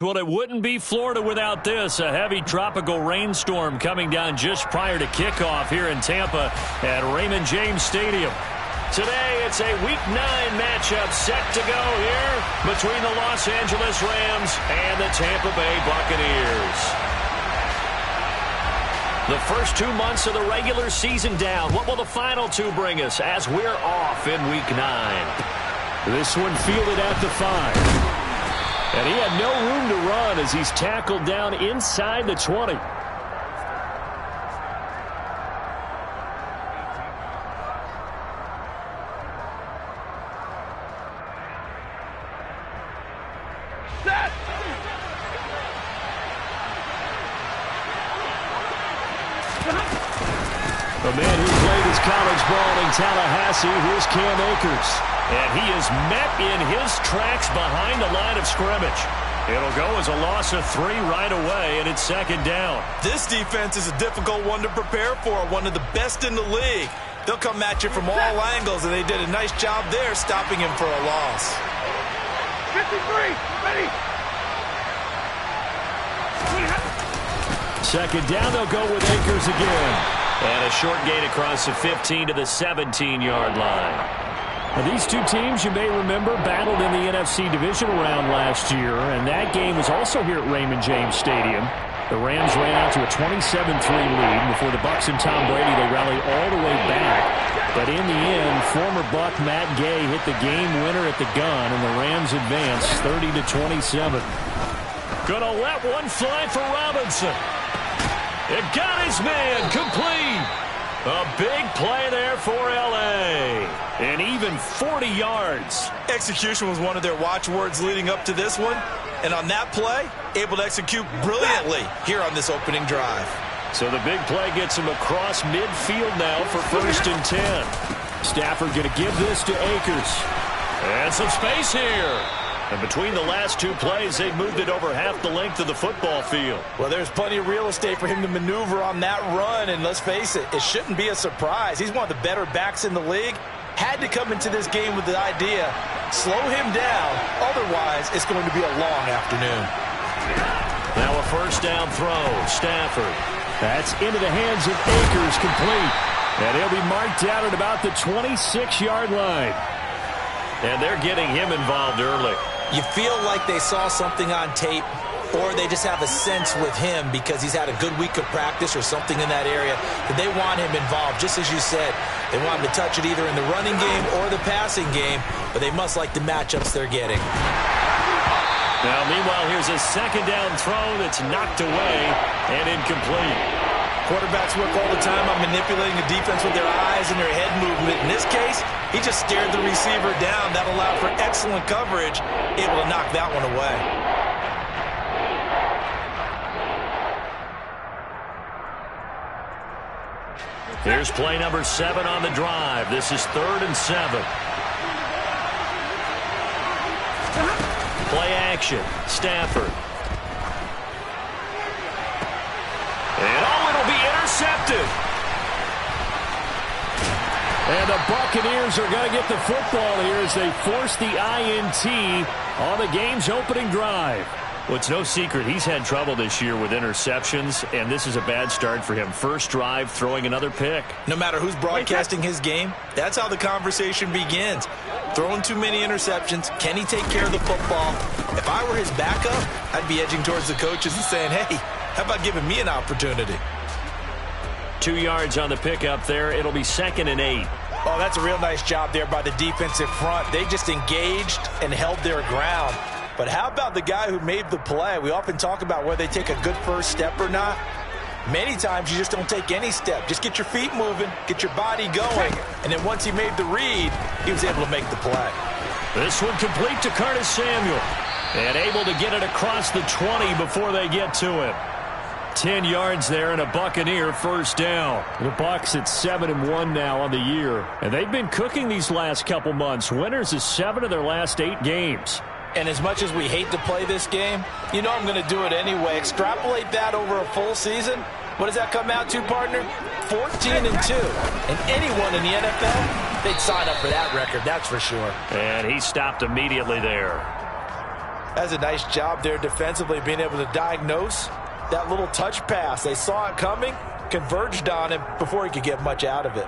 Well, it wouldn't be Florida without this. A heavy tropical rainstorm coming down just prior to kickoff here in Tampa at Raymond James Stadium. Today, it's a Week 9 matchup set to go here between the Los Angeles Rams and the Tampa Bay Buccaneers. The first 2 months of the regular season down. What will the final 2 bring us as we're off in Week 9? This one fielded at the 5. And he had no room to run as he's tackled down inside the 20. The man who played his college ball in Tallahassee, here's Cam Akers. And he is met in his tracks behind the line of scrimmage. It'll go as a loss of 3 right away, and it's second down. This defense is a difficult one to prepare for, one of the best in the league. They'll come at you from all angles, and they did a nice job there stopping him for a loss. 53, ready. Second down, they'll go with Akers again. And a short gain across the 15 to the 17-yard line. Now, these 2 teams, you may remember, battled in the NFC divisional round last year, and that game was also here at Raymond James Stadium. The Rams ran out to a 27-3 lead. Before the Bucs and Tom Brady, they rallied all the way back. But in the end, former Buck Matt Gay hit the game winner at the gun, and the Rams advanced 30-27. Gonna let one fly for Robinson. It got his man complete. A big play there for L.A. And even 40 yards. Execution was one of their watchwords leading up to this one. And on that play, able to execute brilliantly here on this opening drive. So the big play gets him across midfield now for 1st and 10. Stafford going to give this to Akers. And some space here. And between the last 2 plays, they moved it over half the length of the football field. Well, there's plenty of real estate for him to maneuver on that run. And let's face it, it shouldn't be a surprise. He's one of the better backs in the league. Had to come into this game with the idea, slow him down. Otherwise, it's going to be a long afternoon. Now a first down throw. Stafford. That's into the hands of Akers, complete. And he'll be marked out at about the 26-yard line. And they're getting him involved early. You feel like they saw something on tape, or they just have a sense with him because he's had a good week of practice or something in that area that they want him involved. Just as you said, they want him to touch it either in the running game or the passing game, but they must like the matchups they're getting. Now, meanwhile, here's a second down throw that's knocked away and incomplete. Quarterbacks work all the time on manipulating the defense with their eyes and their head movement. In this case, he just stared the receiver down. That allowed for excellent coverage, able to knock that one away. Here's play number 7 on the drive. This is 3rd and 7. Play action. Stafford. And it'll be intercepted. And the Buccaneers are going to get the football here as they force the INT on the game's opening drive. Well, it's no secret he's had trouble this year with interceptions, and this is a bad start for him. First drive, throwing another pick. No matter who's broadcasting his game, that's how the conversation begins. Throwing too many interceptions, can he take care of the football? If I were his backup, I'd be edging towards the coaches and saying, hey, how about giving me an opportunity? 2 yards on the pickup there. It'll be 2nd and 8. Oh, that's a real nice job there by the defensive front. They just engaged and held their ground. But how about the guy who made the play? We often talk about whether they take a good first step or not. Many times you just don't take any step. Just get your feet moving, get your body going, and then once he made the read, he was able to make the play. This one complete to Curtis Samuel. And able to get it across the 20 before they get to him. 10 yards there and a Buccaneer first down. The Bucs at 7-1 now on the year. And they've been cooking these last couple months. Winners of 7 of their last 8 games. And as much as we hate to play this game, you know I'm going to do it anyway. Extrapolate that over a full season. What does that come out to, partner? 14-2. And anyone in the NFL, they'd sign up for that record, that's for sure. And he stopped immediately there. That's a nice job there defensively, being able to diagnose that little touch pass. They saw it coming, converged on him before he could get much out of it.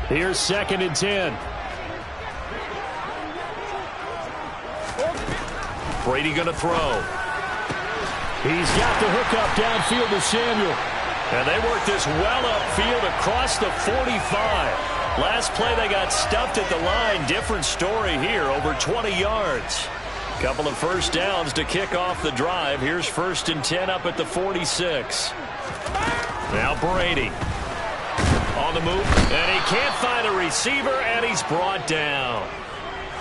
Here's 2nd and 10. Brady going to throw. He's got the hook up downfield to Samuel. And they work this well upfield across the 45. Last play they got stuffed at the line. Different story here, over 20 yards. Couple of first downs to kick off the drive. Here's 1st and 10 up at the 46. Now Brady on the move, and he can't find a receiver, and he's brought down.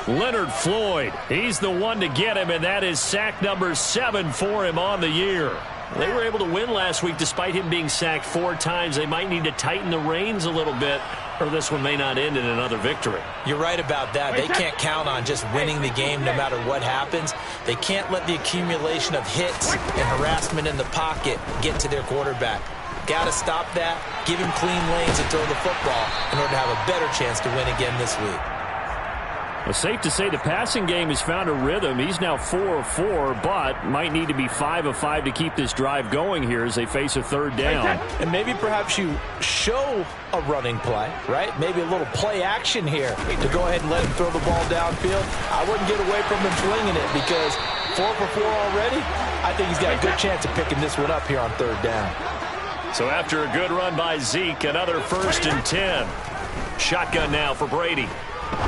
Leonard Floyd, he's the one to get him, and that is sack number 7 for him on the year. They were able to win last week despite him being sacked 4 times. They might need to tighten the reins a little bit, or this one may not end in another victory. You're right about that. They can't count on just winning the game no matter what happens. They can't let the accumulation of hits and harassment in the pocket get to their quarterback. Got to stop that, give him clean lanes and throw the football in order to have a better chance to win again this week. Well, safe to say the passing game has found a rhythm. He's now 4 of 4, but might need to be 5 of 5 to keep this drive going here as they face a 3rd down. And maybe perhaps you show a running play, right? Maybe a little play action here to go ahead and let him throw the ball downfield. I wouldn't get away from him flinging it because 4 for 4 already, I think he's got a good chance of picking this one up here on 3rd down. So after a good run by Zeke, another 1st and 10. Shotgun now for Brady.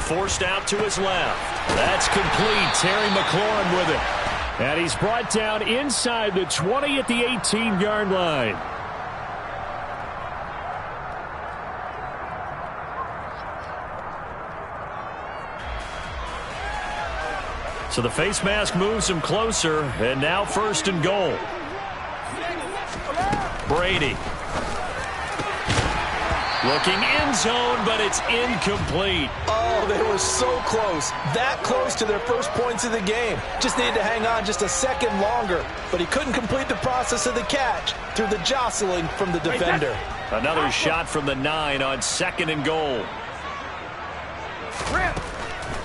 Forced out to his left. That's complete. Terry McLaurin with it. And he's brought down inside the 20 at the 18-yard line. So the face mask moves him closer, and now 1st and goal. Brady. Looking end zone, but it's incomplete. Oh, they were so close. That close to their first points of the game. Just needed to hang on just a second longer. But he couldn't complete the process of the catch through the jostling from the defender. Another shot from the 9 on 2nd and goal.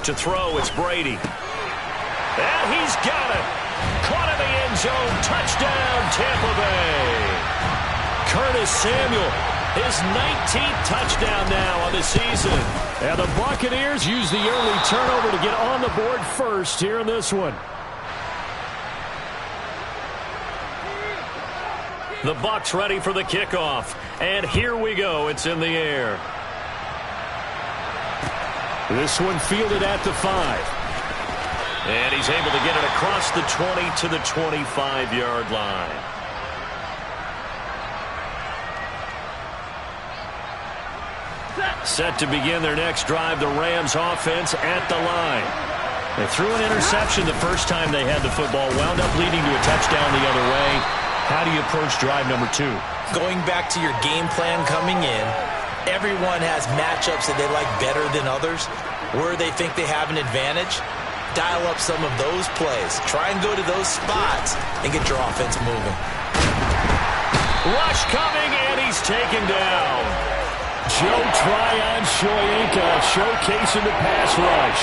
To throw, it's Brady. And he's got it. Caught in the end zone. Touchdown, Tampa Bay. Curtis Samuel. His 19th touchdown now on the season. And the Buccaneers use the early turnover to get on the board first here in this one. The Bucs ready for the kickoff. And here we go. It's in the air. This one fielded at the 5. And he's able to get it across the 20 to the 25-yard line. Set to begin their next drive, the Rams offense at the line. They threw an interception the first time they had the football, wound up leading to a touchdown the other way. How do you approach drive number 2? Going back to your game plan coming in, everyone has matchups that they like better than others, where they think they have an advantage. Dial up some of those plays. Try and go to those spots and get your offense moving. Rush coming, and he's taken down. Joe Tryon-Shoyinka showcasing the pass rush.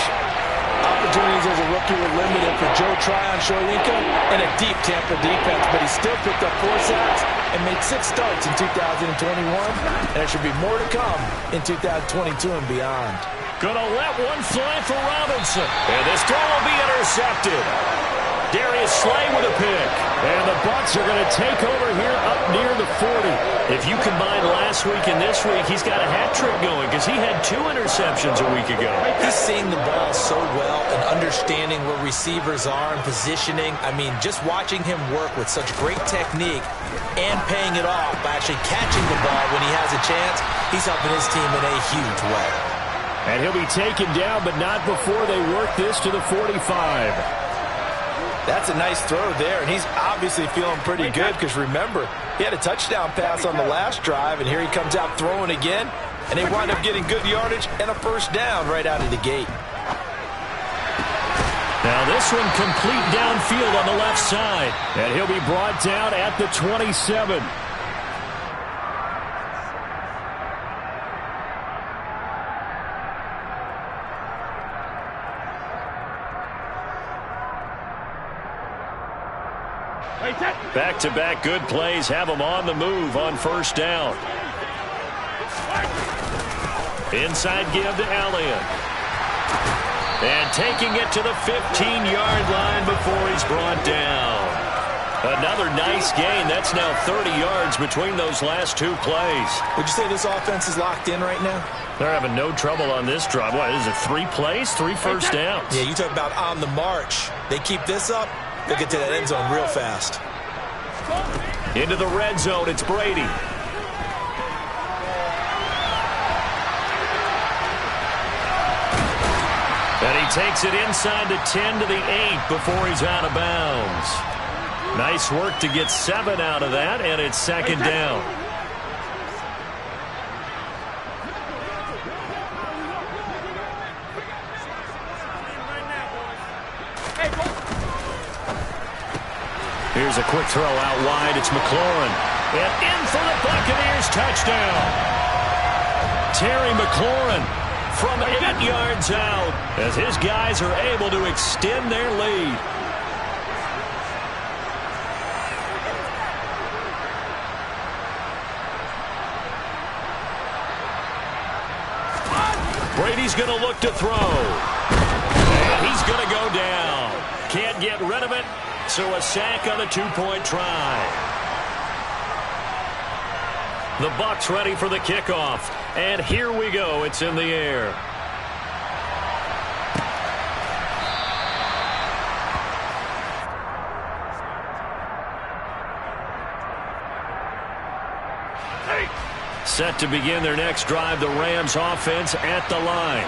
Opportunities as a rookie were limited for Joe Tryon-Shoyinka and a deep Tampa defense, but he still picked up 4 sacks and made 6 starts in 2021, and there should be more to come in 2022 and beyond. Gonna let one fly for Robinson, and this throw will be intercepted. Darius Slay with a pick. And the Bucs are going to take over here up near the 40. If you combine last week and this week, he's got a hat trick going because he had 2 interceptions a week ago. He's seeing the ball so well and understanding where receivers are and positioning. I mean, just watching him work with such great technique and paying it off by actually catching the ball when he has a chance, he's helping his team in a huge way. And he'll be taken down, but not before they work this to the 45. That's a nice throw there, and he's obviously feeling pretty good because, remember, he had a touchdown pass on the last drive, and here he comes out throwing again, and they wind up getting good yardage and a first down right out of the gate. Now this one complete downfield on the left side, and he'll be brought down at the 27. Back-to-back good plays have them on the move on first down. Inside give to Elliott. And taking it to the 15-yard line before he's brought down. Another nice gain. That's now 30 yards between those last two plays. Would you say this offense is locked in right now? They're having no trouble on this drive. What is it, 3 plays, 3 first downs? Yeah, you talk about on the march. They keep this up, they'll get to that end zone real fast. Into the red zone, it's Brady. And he takes it inside the 10 to the 8 before he's out of bounds. Nice work to get 7 out of that, and it's second down. Here's a quick throw out wide. It's McLaurin. And in for the Buccaneers touchdown. Terry McLaurin from 8 yards out as his guys are able to extend their lead. Brady's going to look to throw. And he's going to go down. Can't get rid of it. So a sack on the 2-point try. The Bucs ready for the kickoff. And here we go. It's in the air. Set to begin their next drive, the Rams offense at the line.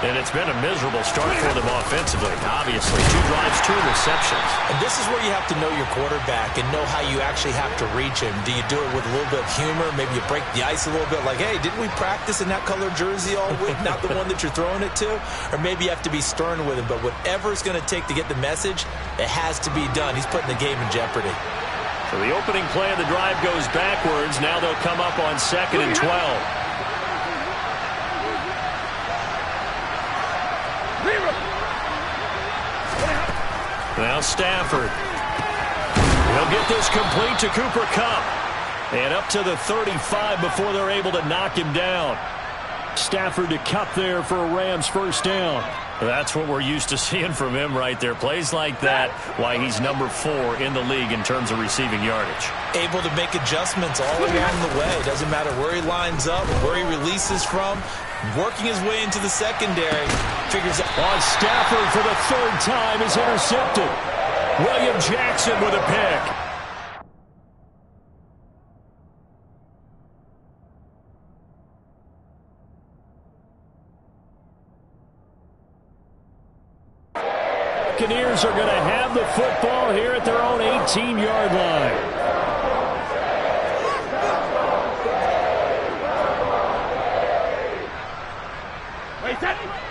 And it's been a miserable start for them offensively, obviously. 2 drives, 2 receptions. And this is where you have to know your quarterback and know how you actually have to reach him. Do you do it with a little bit of humor? Maybe you break the ice a little bit like, hey, didn't we practice in that color jersey all week? Not the one that you're throwing it to? Or maybe you have to be stern with him. But whatever it's going to take to get the message, it has to be done. He's putting the game in jeopardy. So the opening play of the drive goes backwards. Now they'll come up on 2nd and 12. Now Stafford. He'll get this complete to Cooper Kupp. And up to the 35 before they're able to knock him down. Stafford to Kupp there for a Rams first down. That's what we're used to seeing from him right there. Plays like that, why he's number 4 in the league in terms of receiving yardage. Able to make adjustments all along the way. Doesn't matter where he lines up, where he releases from. Working his way into the secondary. Figures out. On Stafford for the 3rd time is intercepted. William Jackson with a pick. Buccaneers are going to have the football here at their own 18-yard line.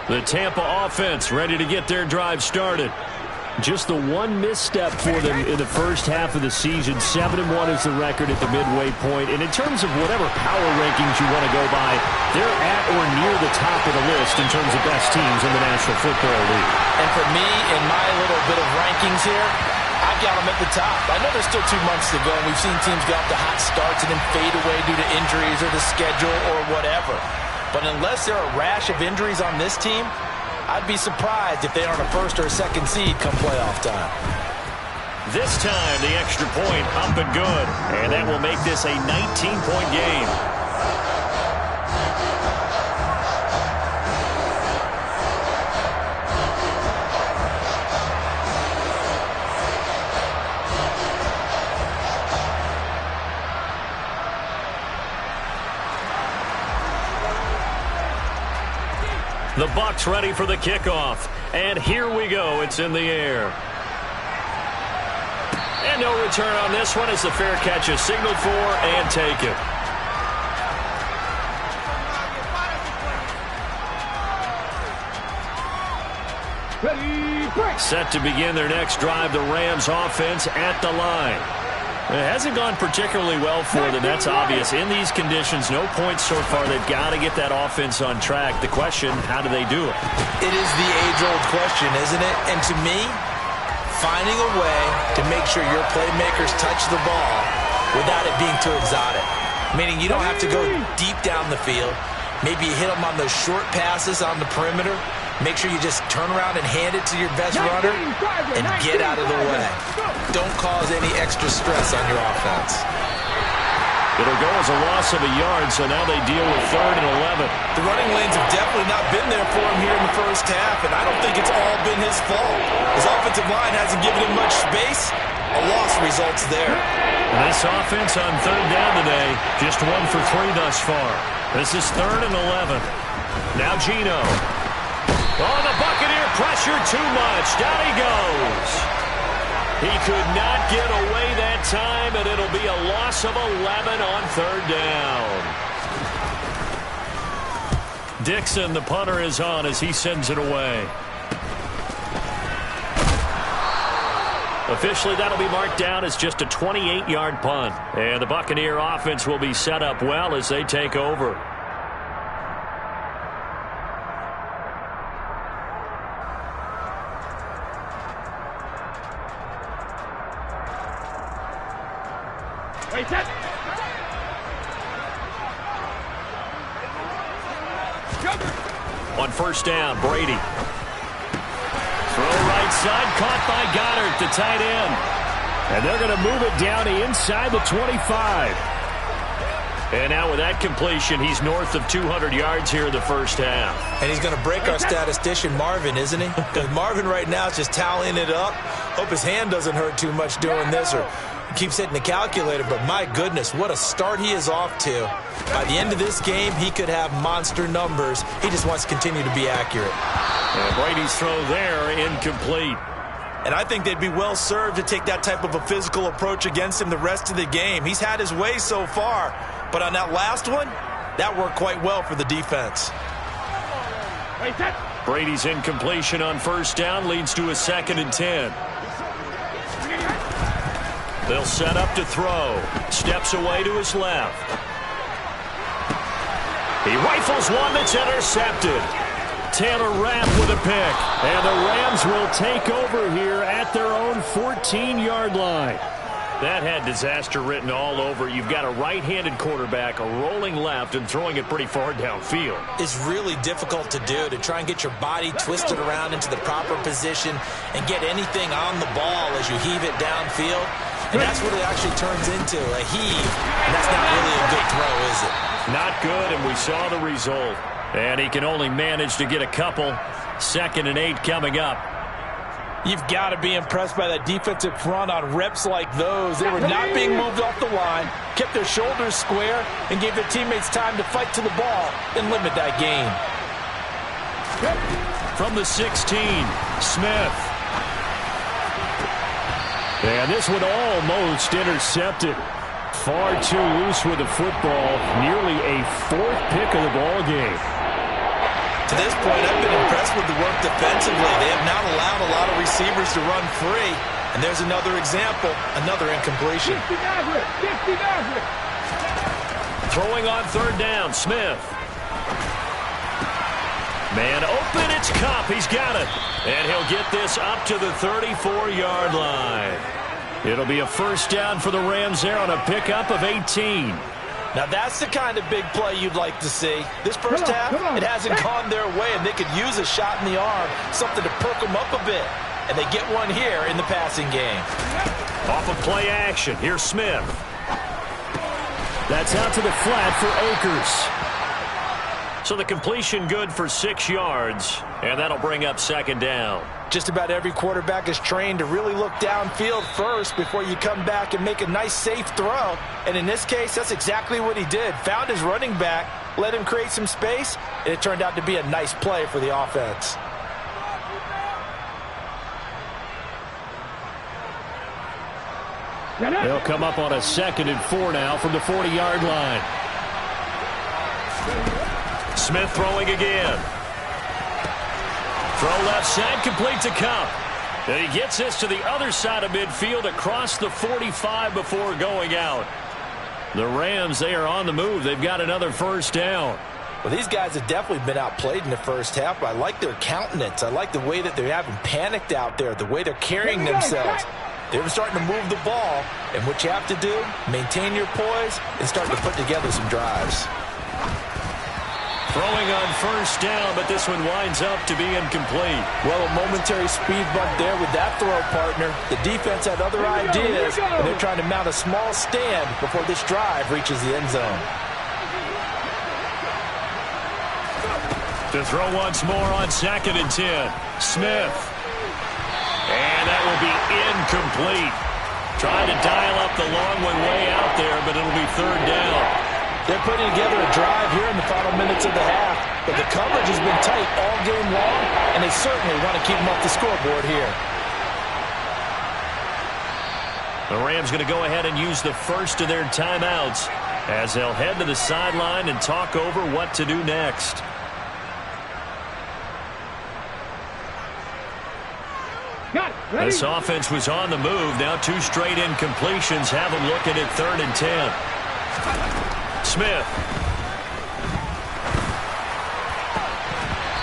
The Tampa offense ready to get their drive started. Just the one misstep for them in the first half of the season. 7-1 is the record at the midway point. And in terms of whatever power rankings you want to go by, they're at or near the top of the list in terms of best teams in the National Football League. And for me, in my little bit of rankings here, I've got them at the top. I know there's still 2 months to go, and we've seen teams get off to hot starts and then fade away due to injuries or the schedule or whatever. But unless there are a rash of injuries on this team, I'd be surprised if they aren't a 1st or 2nd seed come playoff time. This time, the extra point up and good. And that will make this a 19-point game. The Bucs ready for the kickoff. And here we go. It's in the air. And no return on this one as the fair catch is signaled for and taken. Set to begin their next drive, the Rams offense at the line. It hasn't gone particularly well for them. That's obvious. In these conditions, no points so far. They've got to get that offense on track. The question, how do they do it? It is the age-old question, isn't it? And to me, finding a way to make sure your playmakers touch the ball without it being too exotic. Meaning you don't have to go deep down the field. Maybe you hit them on those short passes on the perimeter. Make sure you just turn around and hand it to your best runner and get out of the way. Don't cause any extra stress on your offense. It'll go as a loss of a yard, so now they deal with 3rd and 11. The running lanes have definitely not been there for him here in the first half, and I don't think it's all been his fault. His offensive line hasn't given him much space. A loss results there. And this offense on 3rd down today, just 1 for 3 thus far. This is 3rd and 11. Now Geno. Oh, the Buccaneer pressure too much. Down he goes. He could not get away that time, and it'll be a loss of 11 on 3rd down. Dixon, the punter, is on as he sends it away. Officially, that'll be marked down as just a 28-yard punt. And the Buccaneer offense will be set up well as they take over. On 1st down, Brady. Throw right side, caught by Goddard, the tight end. And they're going to move it down to inside the 25. And now with that completion, he's north of 200 yards here in the first half. And he's going to break our statistician Marvin, isn't he? Because Marvin right now is just tallying it up. Hope his hand doesn't hurt too much doing this, or keeps hitting the calculator. But my goodness, what a start he is off to. By the end of this game, he could have monster numbers. He just wants to continue to be accurate. And Brady's throw there, incomplete. And I think they'd be well served to take that type of a physical approach against him the rest of the game. He's had his way so far. But on that last one, that worked quite well for the defense. Brady's incompletion on 1st down leads to a 2nd and 10. They'll set up to throw. Steps away to his left. He rifles one that's intercepted. Taylor Rapp with a pick. And the Rams will take over here at their own 14-yard line. That had disaster written all over. You've got a right-handed quarterback, a rolling left, and throwing it pretty far downfield. It's really difficult to do, to try and get your body twisted around into the proper position and get anything on the ball as you heave it downfield. And that's what it actually turns into, a heave. And that's not really a good throw, is it? Not good, and we saw the result. And he can only manage to get a couple. 2nd and 8 coming up. You've got to be impressed by that defensive front on reps like those. They were not being moved off the line, kept their shoulders square, and gave their teammates time to fight to the ball and limit that gain. From the 16, Smith. And this one almost intercepted. Far too loose with the football. Nearly a 4th pick of the ball game. To this point, I've been impressed with the work defensively. They have not allowed a lot of receivers to run free. And there's another example, another incompletion. Throwing on 3rd down, Smith. Man open, it's Kupp. He's got it. And he'll get this up to the 34-yard line. It'll be a 1st down for the Rams there on a pickup of 18. Now that's the kind of big play you'd like to see. This first half, it hasn't gone their way, and they could use a shot in the arm, something to perk them up a bit. And they get one here in the passing game. Off of play action, here's Smith. That's out to the flat for Akers. So the completion good for 6 yards, and that'll bring up 2nd down. Just about every quarterback is trained to really look downfield first before you come back and make a nice, safe throw. And in this case, that's exactly what he did. Found his running back, let him create some space, and it turned out to be a nice play for the offense. They'll come up on a 2nd and 4 now from the 40-yard line. Smith throwing again. Throw left side, complete to Kupp. And he gets this to the other side of midfield across the 45 before going out. The Rams, they are on the move. They've got another 1st down. Well, these guys have definitely been outplayed in the first half, but I like their countenance. I like the way that they haven't panicked out there, the way they're carrying themselves. They're starting to move the ball, and what you have to do, maintain your poise and start to put together some drives. Throwing on first down, but this one winds up to be incomplete. Well, a momentary speed bump there with that throw, partner. The defense had other ideas, and they're trying to mount a small stand before this drive reaches the end zone. To throw once more on 2nd and 10. Smith. And that will be incomplete. Trying to dial up the long one way out there, but it'll be 3rd down. They're putting together a drive here in the final minutes of the half, but the coverage has been tight all game long, and they certainly want to keep them off the scoreboard here. The Rams going to go ahead and use the first of their timeouts as they'll head to the sideline and talk over what to do next. This offense was on the move. Now 2 straight incompletions have them looking at 3rd and 10. Smith.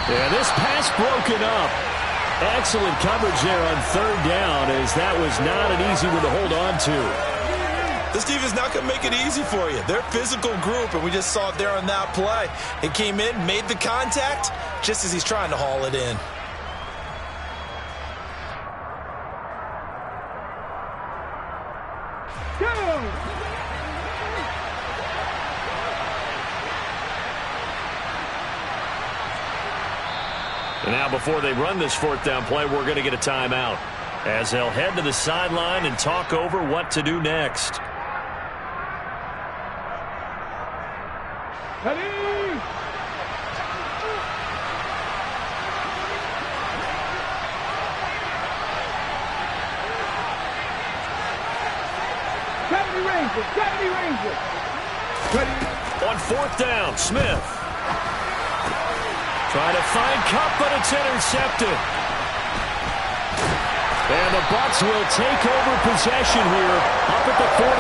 Yeah, this pass broken up. Excellent coverage there on 3rd down, as that was not an easy one to hold on to. This defense not going to make it easy for you. They're a physical group, and we just saw it there on that play. It came in, made the contact, just as he's trying to haul it in. And now before they run this 4th down play, we're going to get a timeout as they'll head to the sideline and talk over what to do next. On 4th down, Smith. Trying to find Cup, but it's intercepted. And the Bucs will take over possession here up at the 44.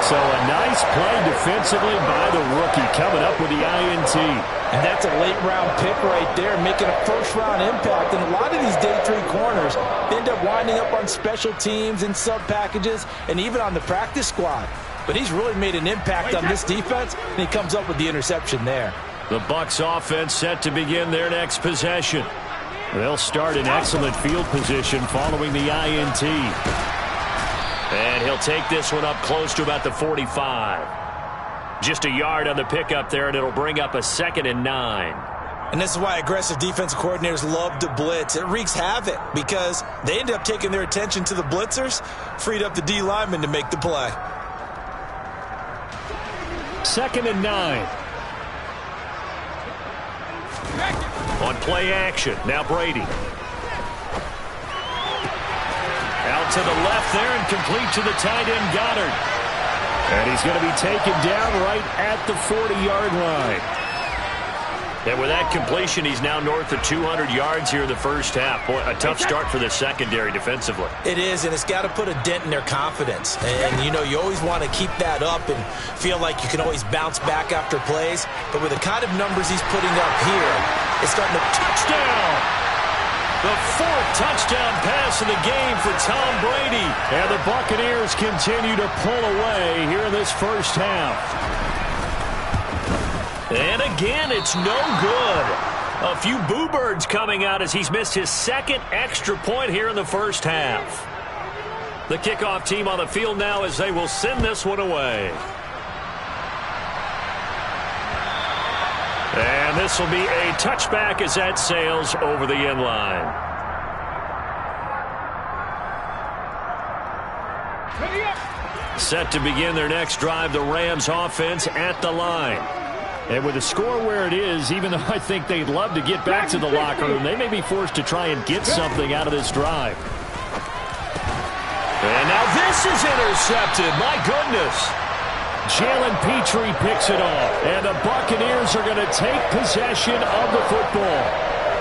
So a nice play defensively by the rookie coming up with the INT. And that's a late-round pick right there, making a first-round impact. And a lot of these day 3 corners end up winding up on special teams and sub-packages and even on the practice squad. But he's really made an impact on this defense, and he comes up with the interception there. The Bucs offense set to begin their next possession. They'll start in excellent field position following the INT. And he'll take this one up close to about the 45. Just a yard on the pickup there, and it'll bring up a 2nd and 9. And this is why aggressive defensive coordinators love to blitz. It wreaks havoc because they end up taking their attention to the blitzers, freed up the D lineman to make the play. 2nd and 9. On play action, now Brady. Out to the left there and complete to the tight end Goddard. And he's going to be taken down right at the 40-yard line. And with that completion, he's now north of 200 yards here in the first half. Boy, a tough start for the secondary defensively. It is, and it's got to put a dent in their confidence. And, you know, you always want to keep that up and feel like you can always bounce back after plays. But with the kind of numbers he's putting up here, it's starting to touchdown. The 4th touchdown pass of the game for Tom Brady. And the Buccaneers continue to pull away here in this first half. And again, it's no good. A few boo birds coming out as he's missed his 2nd extra point here in the first half. The kickoff team on the field now as they will send this one away. And this will be a touchback as that sails over the end line. Set to begin their next drive, the Rams offense at the line. And with the score where it is, even though I think they'd love to get back to the locker room, they may be forced to try and get something out of this drive. And now this is intercepted. My goodness. Jalen Petrie picks it off. And the Buccaneers are going to take possession of the football.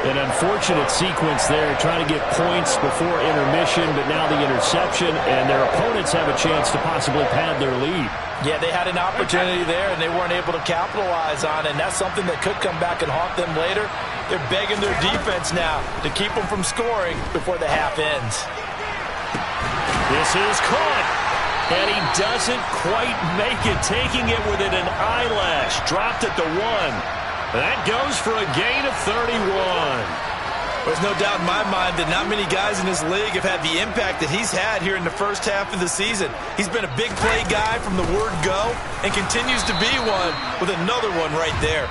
An unfortunate sequence there, trying to get points before intermission, but now the interception, and their opponents have a chance to possibly pad their lead. Yeah, they had an opportunity there, and they weren't able to capitalize on it, and that's something that could come back and haunt them later. They're begging their defense now to keep them from scoring before the half ends. This is caught, and he doesn't quite make it, taking it within an eyelash. Dropped at the 1. That goes for a gain of 31. There's no doubt in my mind that not many guys in this league have had the impact that he's had here in the first half of the season. He's been a big play guy from the word go and continues to be one with another one right there.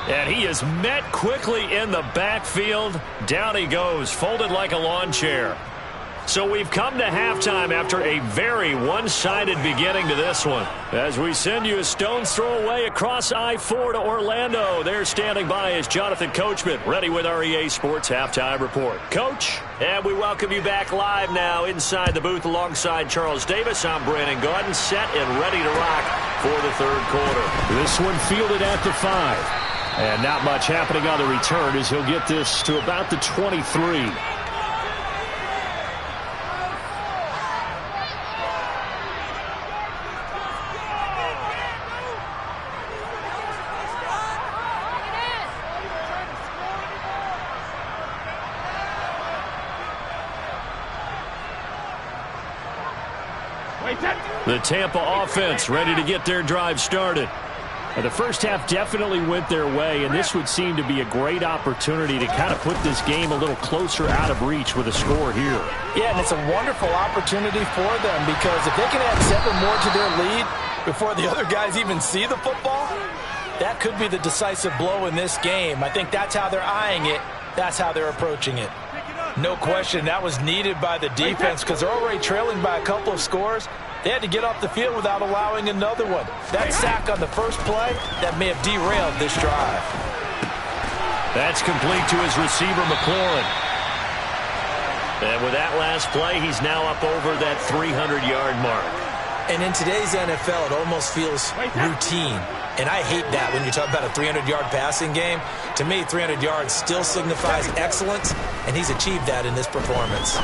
And he is met quickly in the backfield. Down he goes, folded like a lawn chair. So we've come to halftime after a very one-sided beginning to this one. As we send you a stone's throw away across I-4 to Orlando. There standing by is Jonathan Coachman, ready with our EA Sports Halftime Report. Coach, and we welcome you back live now inside the booth alongside Charles Davis. I'm Brandon Gaudin, set and ready to rock for the third quarter. This one fielded at the 5. And not much happening on the return as he'll get this to about the 23. The Tampa offense ready to get their drive started. The first half definitely went their way, and this would seem to be a great opportunity to kind of put this game a little closer out of reach with a score here. Yeah, and it's a wonderful opportunity for them because if they can add 7 more to their lead before the other guys even see the football, that could be the decisive blow in this game. I think that's how they're eyeing it. That's how they're approaching it. No question, that was needed by the defense because they're already trailing by a couple of scores. They had to get off the field without allowing another one. That sack on the first play, that may have derailed this drive. That's complete to his receiver, McLaurin. And with that last play, he's now up over that 300-yard mark. And in today's NFL, it almost feels routine. And I hate that when you talk about a 300-yard passing game. To me, 300 yards still signifies excellence, and he's achieved that in this performance.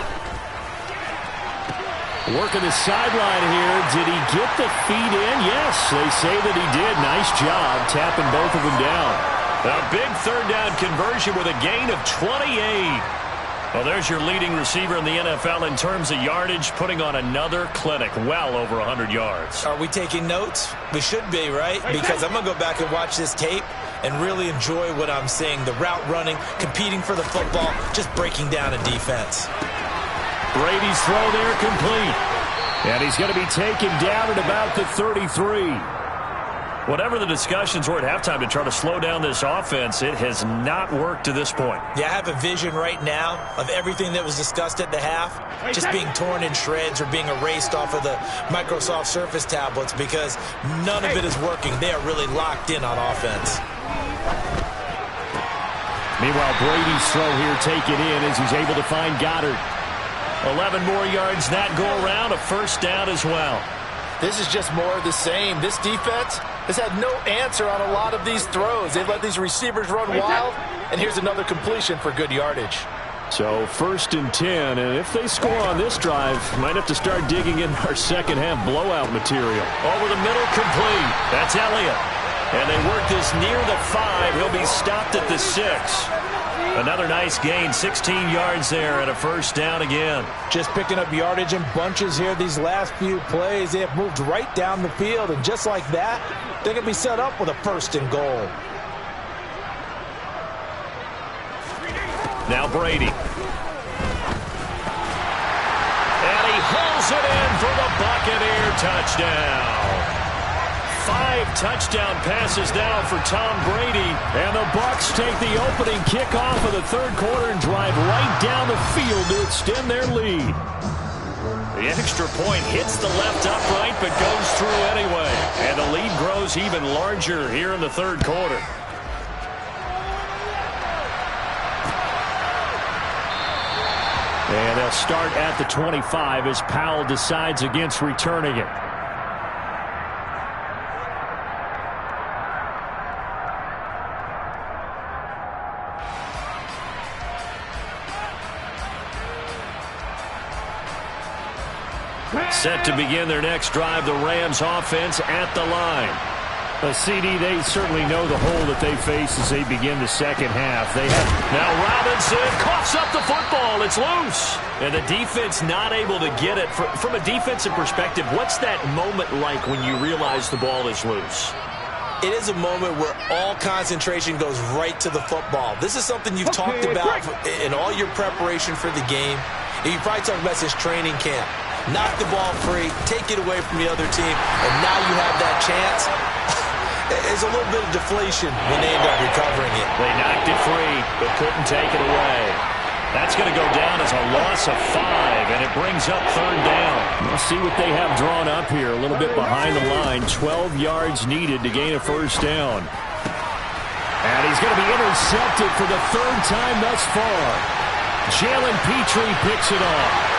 Working the sideline here. Did he get the feet in? Yes, they say that he did. Nice job tapping both of them down. A big third down conversion with a gain of 28. Well, there's your leading receiver in the NFL in terms of yardage, putting on another clinic, well over 100 yards. Are we taking notes? We should be, right? Because I'm going to go back and watch this tape and really enjoy what I'm seeing. The route running, competing for the football, just breaking down a defense. Brady's throw there complete. And he's going to be taken down at about the 33. Whatever the discussions were at halftime to try to slow down this offense, it has not worked to this point. Yeah, I have a vision right now of everything that was discussed at the half just being torn in shreds or being erased off of the Microsoft Surface tablets because none of it is working. They are really locked in on offense. Meanwhile, Brady's throw here taken in as he's able to find Goddard. 11 more yards that go around, a first down as well. This is just more of the same. This defense has had no answer on a lot of these throws. They've let these receivers run wild, and here's another completion for good yardage. So 1st and 10, and if they score on this drive, might have to start digging in our second half blowout material. Over the middle, complete. That's Elliott. And they work this near the 5. He'll be stopped at the 6. Another nice gain, 16 yards there and a first down again. Just picking up yardage in bunches here these last few plays. They have moved right down the field, and just like that, they're going to be set up with a 1st and goal. Now Brady. And he hauls it in for the Buccaneer touchdown. 5 touchdown passes now for Tom Brady. And the Bucs take the opening kickoff of the third quarter and drive right down the field to extend their lead. The extra point hits the left upright but goes through anyway. And the lead grows even larger here in the third quarter. And they'll start at the 25 as Powell decides against returning it. Set to begin their next drive, the Rams offense at the line. CD, they certainly know the hole that they face as they begin the second half. Now Robinson coughs up the football. It's loose. And the defense not able to get it. From a defensive perspective, what's that moment like when you realize the ball is loose? It is a moment where all concentration goes right to the football. This is something you've talked about in all your preparation for the game. And you probably talked about this training camp. Knock the ball free, take it away from the other team, and now you have that chance. There's a little bit of deflation when they end up recovering it. They knocked it free, but couldn't take it away. That's going to go down as a loss of 5, and it brings up third down. We'll see what they have drawn up here. A little bit behind the line. 12 yards needed to gain a first down. And he's going to be intercepted for the third time thus far. Jalen Petrie picks it off.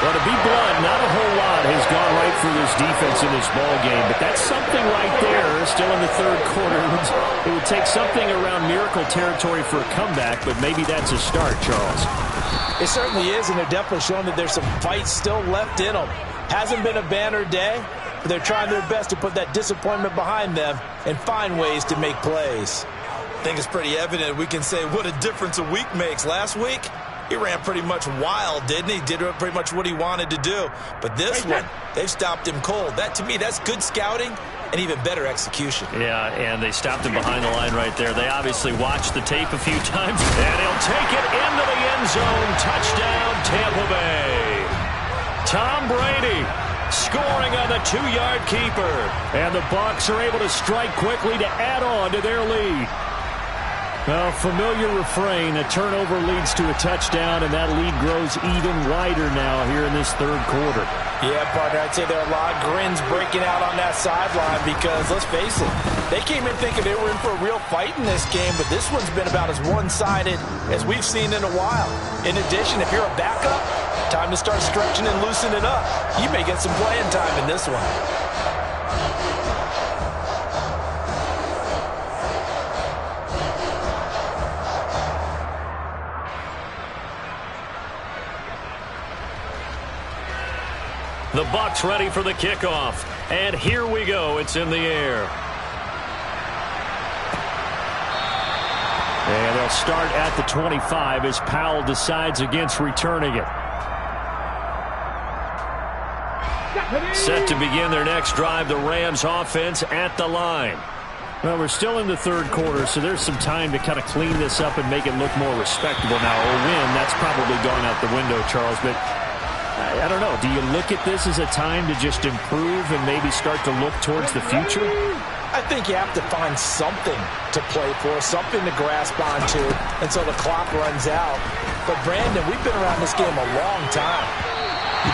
Well, to be blunt, not a whole lot has gone right for this defense in this ball game, but that's something right there. Still in the third quarter. It would take something around miracle territory for a comeback, but maybe that's a start, Charles. It certainly is, and they're definitely showing that there's some fight still left in them. Hasn't been a banner day, but they're trying their best to put that disappointment behind them and find ways to make plays. I think it's pretty evident we can say what a difference a week makes. Last week, he ran pretty much wild, didn't he? Did pretty much what he wanted to do. But this one, they've stopped him cold. That, to me, that's good scouting and even better execution. Yeah, and they stopped him behind the line right there. They obviously watched the tape a few times. And he'll take it into the end zone. Touchdown, Tampa Bay. Tom Brady scoring on the 2-yard keeper. And the Bucs are able to strike quickly to add on to their lead. Well, familiar refrain, a turnover leads to a touchdown, and that lead grows even wider now here in this third quarter. Yeah, partner, I'd say there are a lot of grins breaking out on that sideline because, let's face it, they came in thinking they were in for a real fight in this game, but this one's been about as one-sided as we've seen in a while. In addition, if you're a backup, time to start stretching and loosening up. You may get some playing time in this one. The Bucs ready for the kickoff. And here we go. It's in the air. And they'll start at the 25 as Powell decides against returning it. Set to begin their next drive, the Rams offense at the line. Well, we're still in the third quarter, so there's some time to kind of clean this up and make it look more respectable. Now, a win, that's probably gone out the window, Charles, but I don't know. Do you look at this as a time to just improve and maybe start to look towards the future? I think you have to find something to play for, something to grasp onto until the clock runs out. But, Brandon, we've been around this game a long time.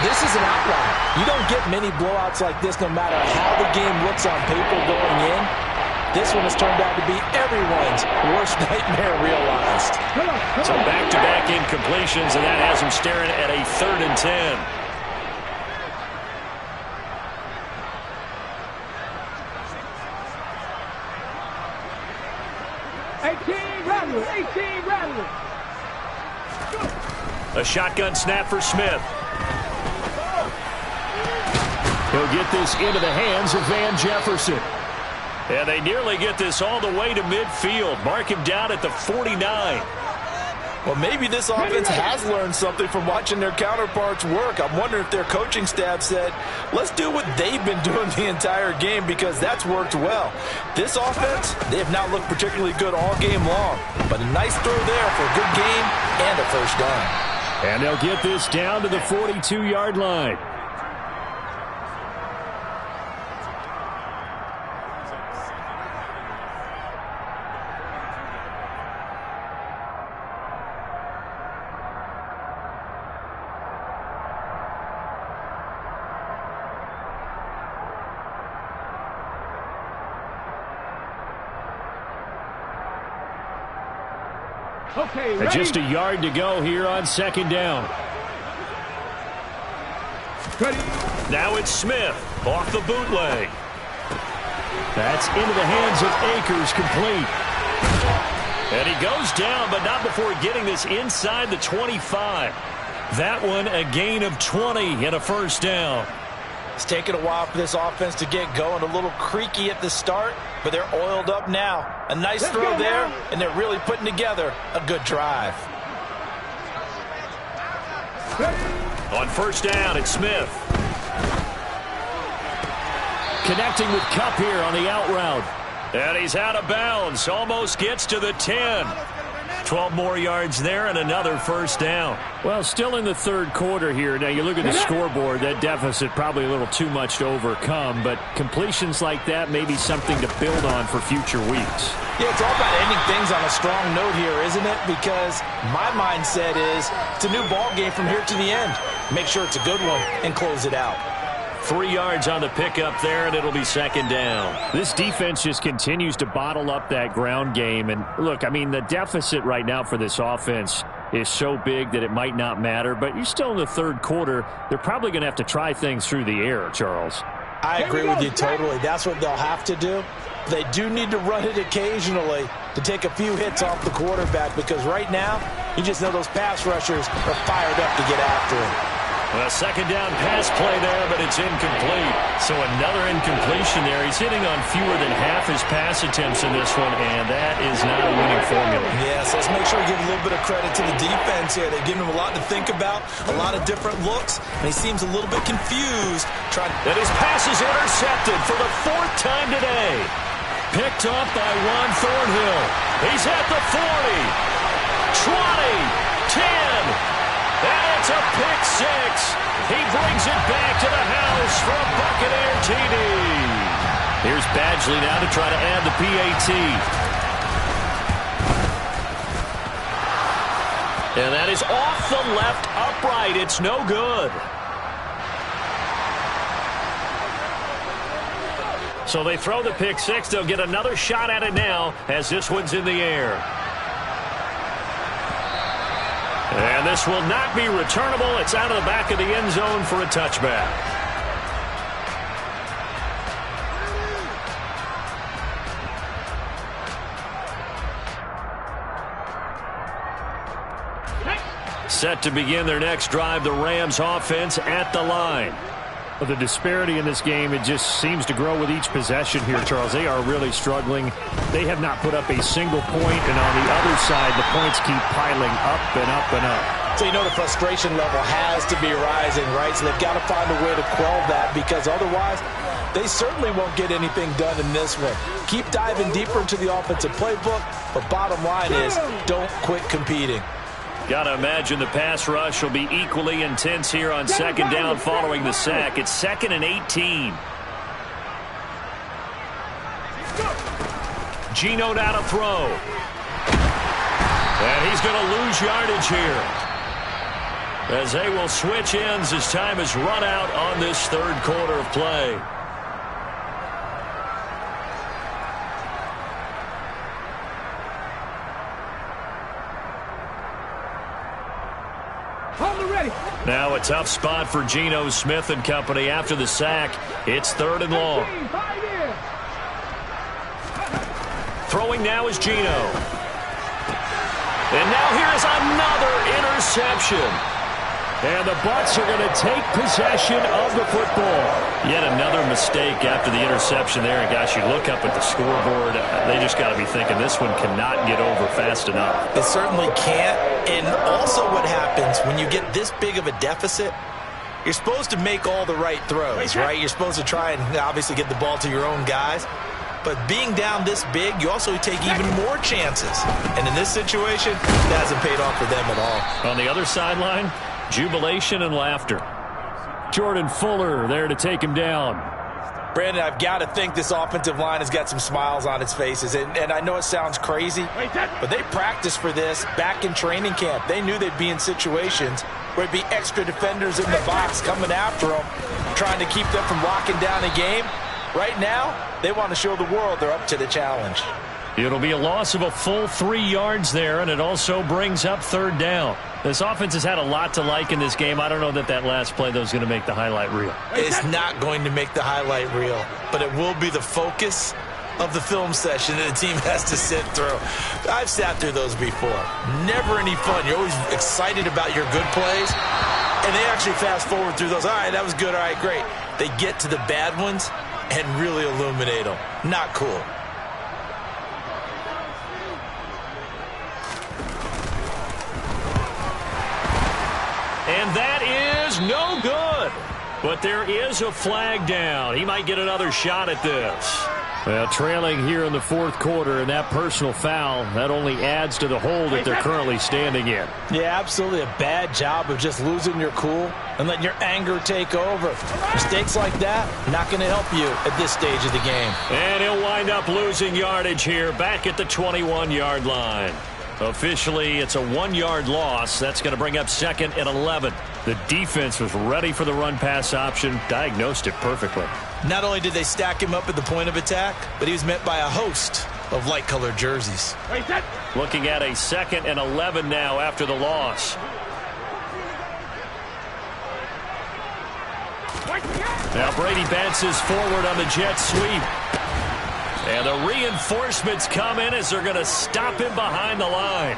This is an outlier. You don't get many blowouts like this no matter how the game looks on paper going in. This one has turned out to be everyone's worst nightmare realized. So back-to-back incompletions, and that has him staring at a 3rd and 10. A shotgun snap for Smith. He'll get this into the hands of Van Jefferson. And they nearly get this all the way to midfield. Mark him down at the 49. Well, maybe this offense has learned something from watching their counterparts work. I'm wondering if their coaching staff said, let's do what they've been doing the entire game because that's worked well. This offense, they have not looked particularly good all game long. But a nice throw there for a good game and a first down. And they'll get this down to the 42-yard line. Okay, And just a yard to go here on 2nd down. Ready. Now it's Smith off the bootleg. That's into the hands of Akers, complete. And he goes down, but not before getting this inside the 25. That one a gain of 20 and a first down. It's taken a while for this offense to get going. A little creaky at the start, but they're oiled up now. A nice throw there, and they're really putting together a good drive. On first down, it's Smith. Connecting with Kupp here on the out route. And he's out of bounds. Almost gets to the 10. 12 more yards there and another first down. Well, still in the third quarter here. Now, you look at the scoreboard, that deficit probably a little too much to overcome, but completions like that may be something to build on for future weeks. Yeah, it's all about ending things on a strong note here, isn't it? Because my mindset is it's a new ball game from here to the end. Make sure it's a good one and close it out. 3 yards on the pickup there, and it'll be second down. This defense just continues to bottle up that ground game. And look, I mean, the deficit right now for this offense is so big that it might not matter. But you're still in the third quarter. They're probably going to have to try things through the air, Charles. I agree with you totally. That's what they'll have to do. They do need to run it occasionally to take a few hits off the quarterback, because right now, you just know those pass rushers are fired up to get after him. A second down pass play there, but it's incomplete. So another incompletion there. He's hitting on fewer than half his pass attempts in this one, and that is not a winning formula. Yes, let's make sure we give a little bit of credit to the defense here. They've given him a lot to think about, a lot of different looks, and he seems a little bit confused. And his pass is intercepted for the 4th time today. Picked up by Juan Thornhill. He's at the 40, 20, 10. And it's a pick six. He brings it back to the house for a Buccaneer TD. Here's Badgley now to try to add the PAT. And that is off the left upright. It's no good. So they throw the pick six. They'll get another shot at it now as this one's in the air. And this will not be returnable. It's out of the back of the end zone for a touchback. Set to begin their next drive, the Rams offense at the line. But the disparity in this game, it just seems to grow with each possession here, Charles. They are really struggling. They have not put up a single point, and on the other side, the points keep piling up and up and up. So you know the frustration level has to be rising, right? So they've got to find a way to quell that, because otherwise they certainly won't get anything done in this one. Keep diving deeper into the offensive playbook, but bottom line is don't quit competing. Got to imagine the pass rush will be equally intense here on second down following the sack. It's 2nd and 18. Geno now to throw. And he's going to lose yardage here, as they will switch ends as time is run out on this third quarter of play. Now a tough spot for Geno Smith and company after the sack. It's 3rd and long. Throwing now is Geno. And now here is another interception. And the Bucs are going to take possession of the football. Yet another mistake after the interception there. And gosh, you look up at the scoreboard, they just got to be thinking this one cannot get over fast enough. It certainly can't. And also what happens when you get this big of a deficit, you're supposed to make all the right throws, right? You're supposed to try and obviously get the ball to your own guys. But being down this big, you also take even more chances. And in this situation, it hasn't paid off for them at all. On the other sideline, jubilation and laughter. Jordan Fuller there to take him down. Brandon, I've got to think this offensive line has got some smiles on its faces. And I know it sounds crazy, but they practiced for this back in training camp. They knew they'd be in situations where it'd be extra defenders in the box coming after them, trying to keep them from locking down a game. Right now, they want to show the world they're up to the challenge. It'll be a loss of a full 3 yards there, and it also brings up 3rd down. This offense has had a lot to like in this game. I don't know that that last play, though, is going to make the highlight reel. It's not going to make the highlight reel, but it will be the focus of the film session that a team has to sit through. I've sat through those before. Never any fun. You're always excited about your good plays, and they actually fast forward through those. All right, that was good. All right, great. They get to the bad ones and really illuminate them. Not cool. And that is no good. But there is a flag down. He might get another shot at this. Well, trailing here in the fourth quarter, and that personal foul, that only adds to the hole that they're currently standing in. Yeah, absolutely a bad job of just losing your cool and letting your anger take over. Mistakes like that, not going to help you at this stage of the game. And he'll wind up losing yardage here, back at the 21-yard line. Officially, it's a 1-yard loss. That's going to bring up 2nd and 11. The defense was ready for the run-pass option, diagnosed it perfectly. Not only did they stack him up at the point of attack, but he was met by a host of light-colored jerseys. Looking at a 2nd and 11 now after the loss. Now Brady bounces forward on the jet sweep. And the reinforcements come in as they're going to stop him behind the line.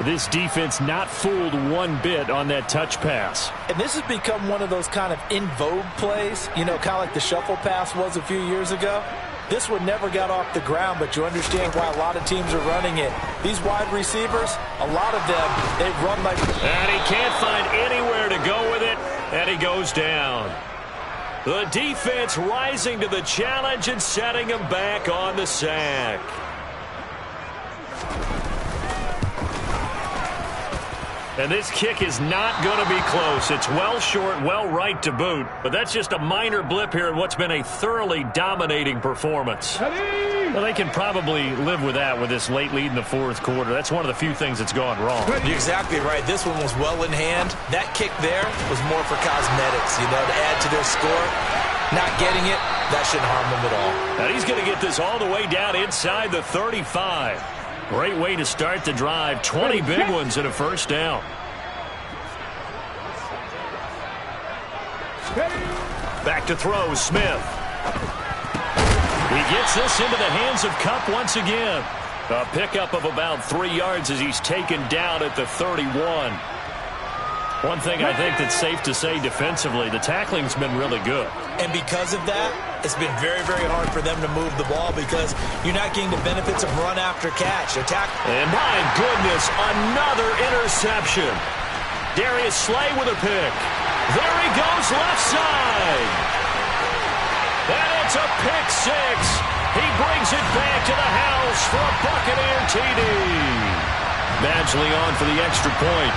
This defense not fooled one bit on that touch pass. And this has become one of those kind of in vogue plays, you know, kind of like the shuffle pass was a few years ago. This one never got off the ground, but you understand why a lot of teams are running it. These wide receivers, a lot of them, they run like... And he can't find anywhere to go with it, and he goes down. The defense rising to the challenge and setting him back on the sack. And this kick is not going to be close. It's well short, well right to boot. But that's just a minor blip here in what's been a thoroughly dominating performance. Well, they can probably live with that with this late lead in the fourth quarter. That's one of the few things that's gone wrong. You're exactly right. This one was well in hand. That kick there was more for cosmetics, you know, to add to their score. Not getting it, that shouldn't harm them at all. And he's going to get this all the way down inside the 35. Great way to start the drive. 20 big ones and a first down. Back to throw, Smith. He gets this into the hands of Kupp once again. A pickup of about 3 yards as he's taken down at the 31. One thing I think that's safe to say defensively, the tackling's been really good. And because of that, it's been very, very hard for them to move the ball because you're not getting the benefits of run after catch. And my goodness, another interception. Darius Slay with a pick. There he goes left side. And it's a pick six. He brings it back to the house for a Buccaneer TD. Badgley on for the extra point.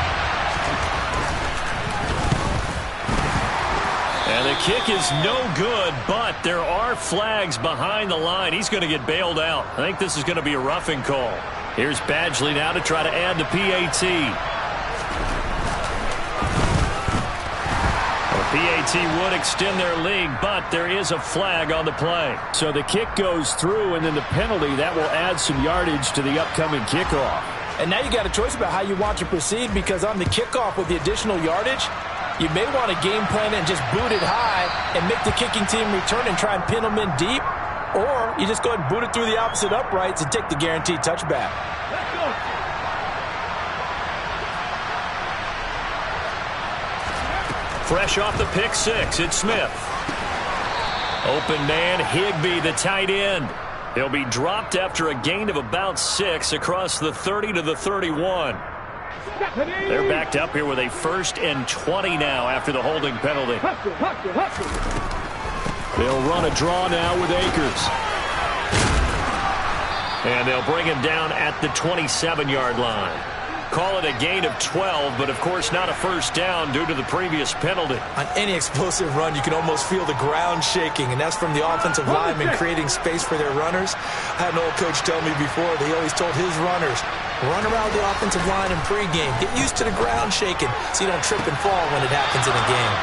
And the kick is no good, but there are flags behind the line. He's going to get bailed out. I think this is going to be a roughing call. Here's Badgley now to try to add the PAT. PAT would extend their lead, but there is a flag on the play. So the kick goes through, and then the penalty, that will add some yardage to the upcoming kickoff. And now you got a choice about how you want to proceed, because on the kickoff with the additional yardage, you may want to game plan it and just boot it high and make the kicking team return and try and pin them in deep. Or you just go ahead and boot it through the opposite uprights and take the guaranteed touchback. Let's go. Fresh off the pick six, it's Smith. Open man, Higbee, the tight end. He'll be dropped after a gain of about 6 across the 30 to the 31. They're backed up here with a 1st and 20 now after the holding penalty. They'll run a draw now with Akers. And they'll bring him down at the 27-yard line. Call it a gain of 12, but of course not a first down due to the previous penalty. On any explosive run, you can almost feel the ground shaking, and that's from the offensive linemen creating space for their runners. I had an old coach tell me before, he always told his runners, run around the offensive line in pregame. Get used to the ground shaking so you don't trip and fall when it happens in a game.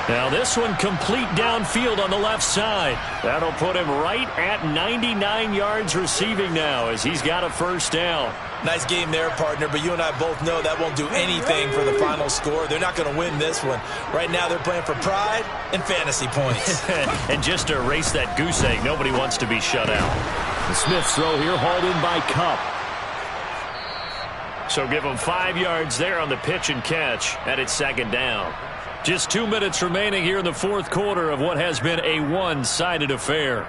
Now this one complete downfield on the left side. That'll put him right at 99 yards receiving now as he's got a first down. Nice game there, partner, but you and I both know that won't do anything for the final score. They're not going to win this one. Right now they're playing for pride and fantasy points. And just to erase that goose egg, nobody wants to be shut out. The Smith's throw here hauled in by Cup. So give him 5 yards there on the pitch and catch, and it's second down. Just 2 minutes remaining here in the fourth quarter of what has been a one-sided affair.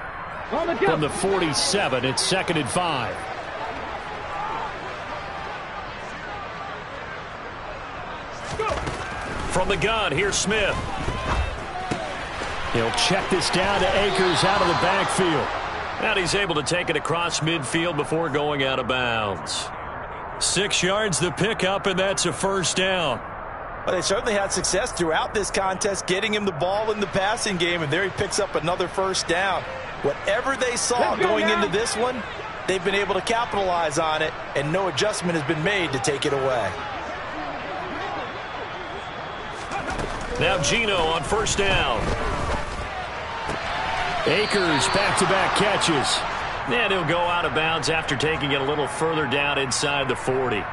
From the 47, it's 2nd and 5. From the gun, here's Smith. He'll check this down to Akers out of the backfield. And he's able to take it across midfield before going out of bounds. 6 yards the pickup, and that's a first down. Well, they certainly had success throughout this contest, getting him the ball in the passing game, and there he picks up another first down. Whatever they saw going into this one, they've been able to capitalize on it, and no adjustment has been made to take it away. Now Geno on first down. Akers back-to-back catches. And he'll go out of bounds after taking it a little further down inside the 40.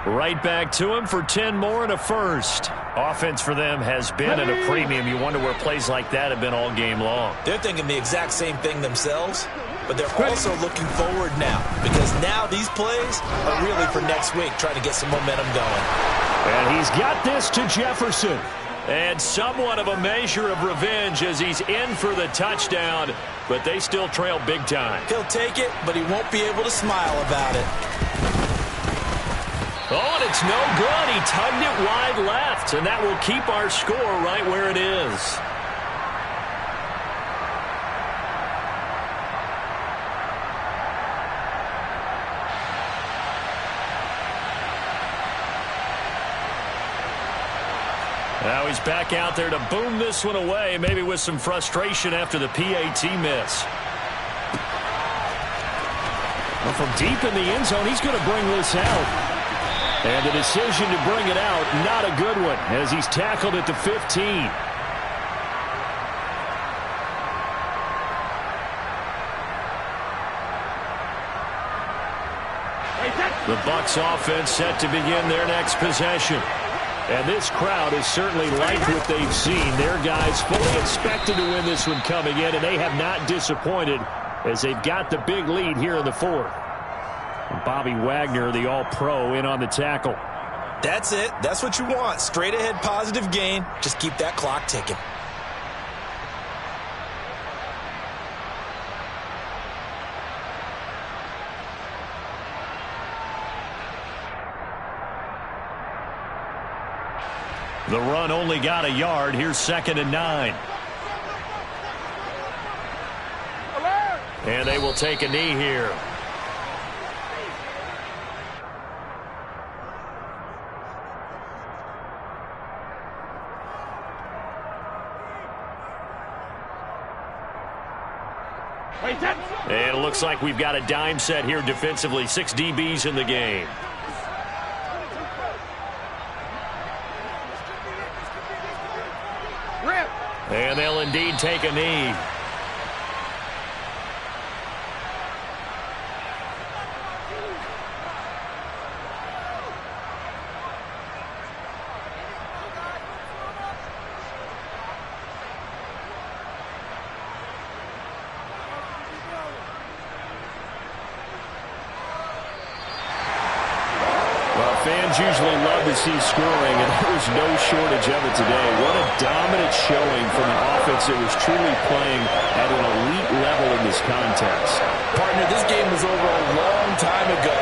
Right back to him for 10 more and a first. Offense for them has been at a premium. You wonder where plays like that have been all game long. They're thinking the exact same thing themselves, but they're also looking forward now because now these plays are really for next week, trying to get some momentum going. And he's got this to Jefferson. And somewhat of a measure of revenge as he's in for the touchdown, but they still trail big time. He'll take it, but he won't be able to smile about it. Oh, and it's no good. He tugged it wide left, and that will keep our score right where it is. Now he's back out there to boom this one away, maybe with some frustration after the PAT miss. Well, from deep in the end zone, he's going to bring this out. And the decision to bring it out, not a good one, as he's tackled at the 15. The Bucs offense set to begin their next possession. And this crowd has certainly liked what they've seen. Their guys fully expected to win this one coming in, and they have not disappointed as they've got the big lead here in the fourth. And Bobby Wagner, the all-pro, in on the tackle. That's it. That's what you want. Straight ahead positive gain. Just keep that clock ticking. The run only got a yard. Here's 2nd and 9. And they will take a knee here. And it looks like we've got a dime set here defensively. 6 DBs in the game. And they'll indeed take a knee. Fans usually love to see scoring, and there was no shortage of it today. What a dominant showing from an offense that was truly playing at an elite level in this contest. Partner, this game was over a long time ago,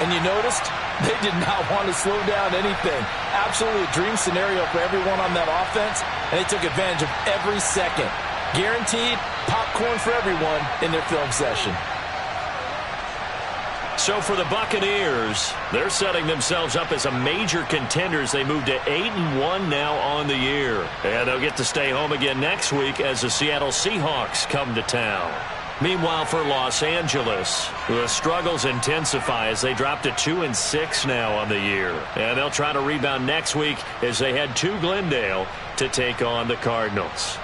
and you noticed they did not want to slow down anything. Absolutely a dream scenario for everyone on that offense, and they took advantage of every second. Guaranteed popcorn for everyone in their film session. So for the Buccaneers, they're setting themselves up as a major contender as they move to 8-1 now on the year. And they'll get to stay home again next week as the Seattle Seahawks come to town. Meanwhile, for Los Angeles, the struggles intensify as they drop to 2-6 now on the year. And they'll try to rebound next week as they head to Glendale to take on the Cardinals.